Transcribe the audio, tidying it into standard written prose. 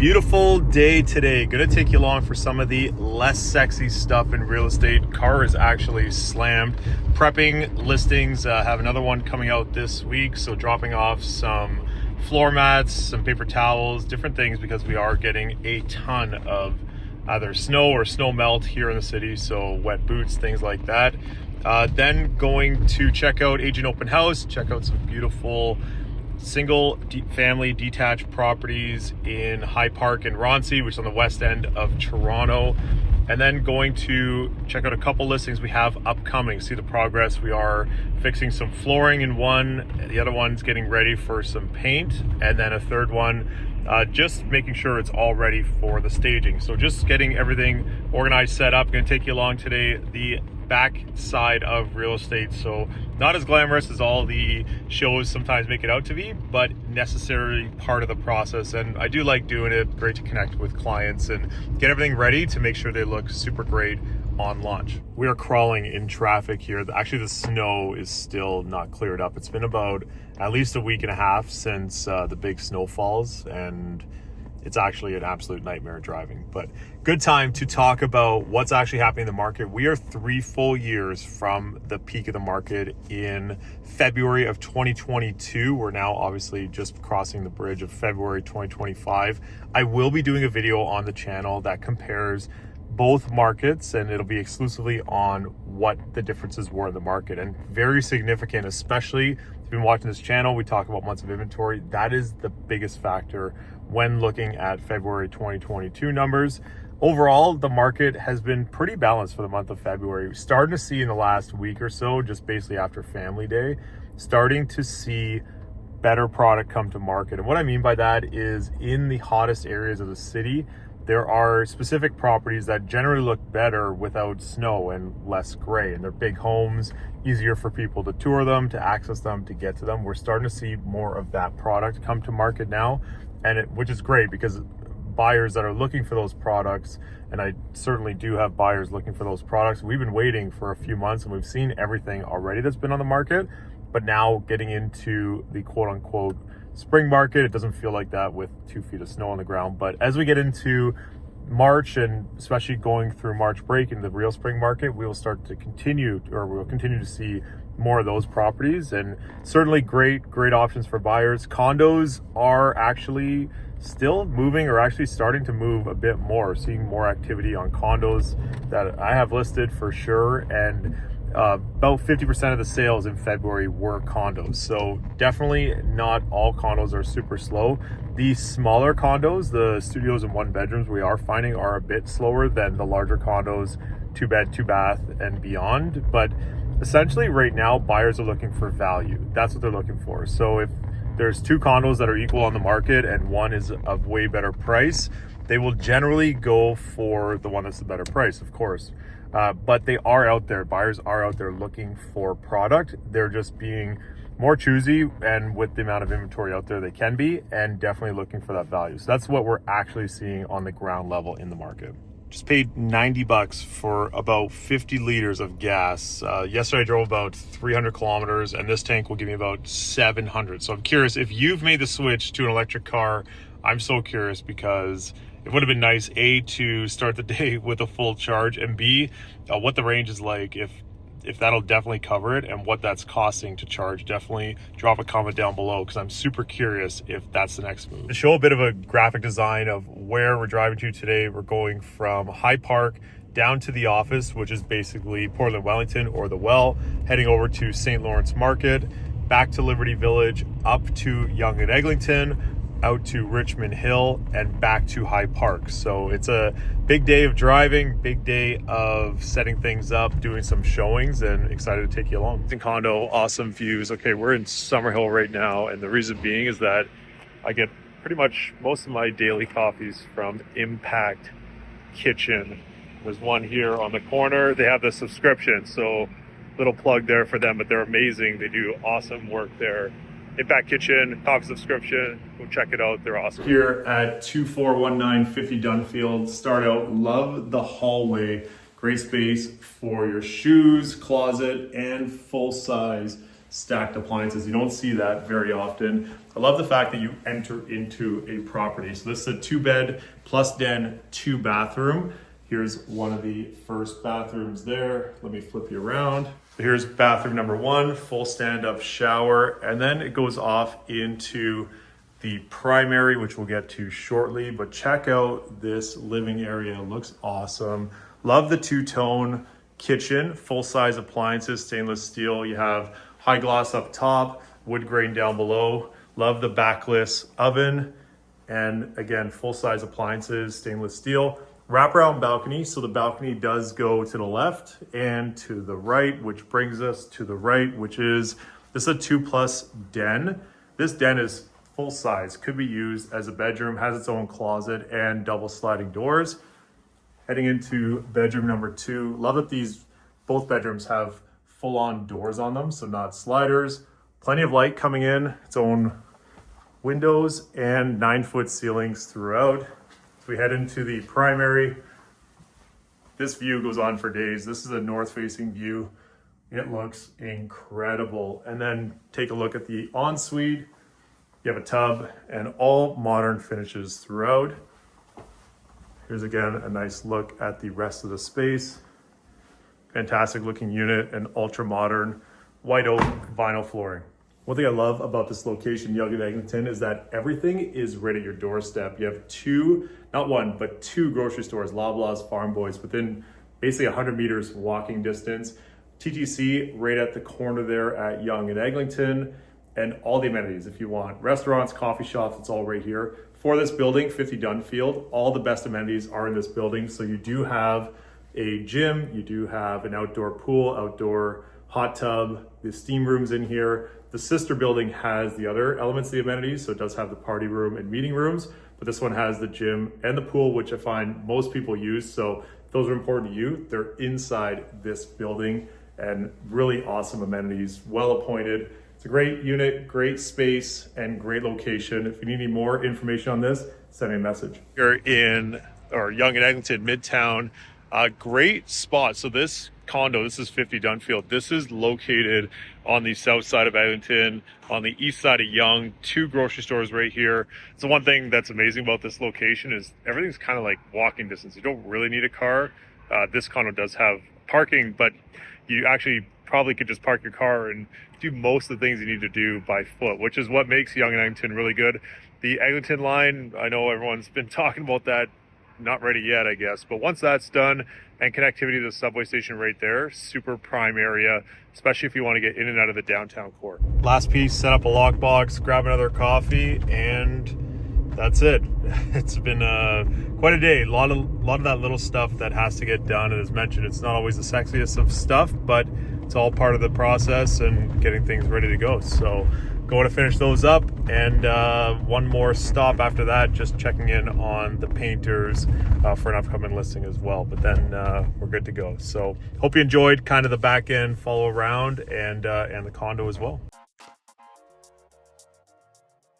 Beautiful day today. Gonna take you along for some of the less sexy stuff in real estate. Car is actually slammed. Prepping listings, have another one coming out this week. So dropping off some floor mats, some paper towels, different things because we are getting a ton of either snow or snow melt here in the city. So wet boots, things like that. Then going to check out Agent Open House, check out some beautiful single family detached properties in High Park and Roncy, which is on the west end of Toronto. And then going to check out a couple listings we have upcoming, see the progress. We are fixing some flooring in one, the other one's getting ready for some paint, and then a third one just making sure it's all ready for the staging. So just getting everything organized, set up. Going to take you along today the back side of real estate. So not as glamorous as all the shows sometimes make it out to be, but necessarily part of the process. And I do like doing it. Great to connect with clients and get everything ready to make sure they look super great on launch. We are crawling in traffic here. Actually, the snow is still not cleared up. It's been about at least a week and a half since the big snowfalls, and it's actually an absolute nightmare driving. But good time to talk about what's actually happening in the market. We are 3 full years from the peak of the market in February of 2022. We're now obviously just crossing the bridge of February 2025. I will be doing a video on the channel that compares both markets, and it'll be exclusively on what the differences were in the market, and very significant, especially if you've been watching this channel. We talk about months of inventory. That is the biggest factor when looking at February 2022 numbers. Overall, the market has been pretty balanced for the month of February. We're starting to see in the last week or so, just basically after Family Day, starting to see better product come to market. And what I mean by that is in the hottest areas of the city, there are specific properties that generally look better without snow and less gray, and they're big homes, easier for people to tour them, to access them, to get to them. We're starting to see more of that product come to market now, which is great because buyers that are looking for those products, and I certainly do have buyers looking for those products. We've been waiting for a few months and we've seen everything already that's been on the market, but now getting into the quote unquote spring market, it doesn't feel like that with 2 feet of snow on the ground. But as we get into March, and especially going through March break in the real spring market, we'll continue to see more of those properties, and certainly great options for buyers. Condos are actually still moving, or actually starting to move a bit more, seeing more activity on condos that I have listed for sure. And about 50% of the sales in February were condos. So definitely not all condos are super slow. The smaller condos, the studios and 1 bedrooms, we are finding are a bit slower than the larger condos, 2 bed, 2 bath and beyond. But essentially right now, buyers are looking for value. That's what they're looking for. So if there's 2 condos that are equal on the market and one is of way better price, they will generally go for the one that's the better price, of course. But they are out there. Buyers are out there looking for product. They're just being more choosy, and with the amount of inventory out there, they can be, and definitely looking for that value. So that's what we're actually seeing on the ground level in the market. Just paid $90 for about 50 liters of gas. Yesterday I drove about 300 kilometers, and this tank will give me about 700. So I'm curious if you've made the switch to an electric car. I'm so curious because it would have been nice, A, to start the day with a full charge, and B, what the range is like, if that'll definitely cover it, and what that's costing to charge. Definitely drop a comment down below because I'm super curious if that's the next move. To show a bit of a graphic design of where we're driving to today, we're going from High Park down to the office, which is basically Portland Wellington or the Well, heading over to St. Lawrence Market, back to Liberty Village, up to Yonge Eglinton, out to Richmond Hill, and back to High Park. So it's a big day of driving, big day of setting things up, doing some showings, and excited to take you along. In Condo, awesome views. Okay, we're in Summerhill right now, and the reason being is that I get pretty much most of my daily coffees from Impact Kitchen. There's one here on the corner. They have the subscription, so little plug there for them, but they're amazing. They do awesome work there. Impact Kitchen, coffee subscription, go check it out, they're awesome. Here at 241950 Dunfield, start out, love the hallway. Great space for your shoes, closet, and full size stacked appliances. You don't see that very often. I love the fact that you enter into a property. So this is a 2-bed plus den, 2-bathroom. Here's one of the first bathrooms there. Let me flip you around. So here's bathroom number 1, full stand-up shower, and then it goes off into the primary, which we'll get to shortly. But check out this living area, it looks awesome. Love the 2-tone kitchen, full-size appliances, stainless steel. You have high gloss up top, wood grain down below. Love the backless oven, and again, full-size appliances, stainless steel. Wraparound balcony, so the balcony does go to the left and to the right, which brings us to the right, which is, this is a 2+ den. This den is full size, could be used as a bedroom, has its own closet and double sliding doors. Heading into bedroom number 2, love that both bedrooms have full-on doors on them, so not sliders. Plenty of light coming in, its own windows, and 9-foot ceilings throughout. If we head into the primary, this view goes on for days. This is a north-facing view. It looks incredible. And then take a look at the ensuite. You have a tub and all modern finishes throughout. Here's again a nice look at the rest of the space. Fantastic looking unit and ultra modern white oak vinyl flooring. One thing I love about this location, Yonge Eglinton, is that everything is right at your doorstep. You have 2, not 1, but 2 grocery stores, Loblaws, Farm Boys, within basically 100 meters walking distance. TTC right at the corner there at Yonge and Eglinton, and all the amenities if you want. Restaurants, coffee shops, it's all right here. For this building, 50 Dunfield, all the best amenities are in this building. So you do have a gym, you do have an outdoor pool, outdoor hot tub, the steam rooms in here. The sister building has the other elements of the amenities, so it does have the party room and meeting rooms, but this one has the gym and the pool, which I find most people use. So if those are important to you, they're inside this building, and really awesome amenities, well appointed. It's a great unit, great space, and great location. If you need any more information on this, send me a message. You're in Yonge and Eglinton, Midtown. Great spot. So this condo, this is 50 Dunfield. This is located on the south side of Eglinton, on the east side of Yonge, 2 grocery stores right here. So one thing that's amazing about this location is everything's kind of like walking distance. You don't really need a car. This condo does have parking, but you actually probably could just park your car and do most of the things you need to do by foot, which is what makes Yonge and Eglinton really good. The Eglinton line, I know everyone's been talking about that, not ready yet, I guess, but once that's done, and connectivity to the subway station right there, super prime area, especially if you want to get in and out of the downtown core. Last piece, set up a lockbox, grab another coffee, and that's it. It's been quite a day. A lot of that little stuff that has to get done, and as mentioned, it's not always the sexiest of stuff, but it's all part of the process and getting things ready to go. So going to finish those up, and one more stop after that, just checking in on the painters for an upcoming listing as well. But then we're good to go. So hope you enjoyed kind of the back end follow around and the condo as well.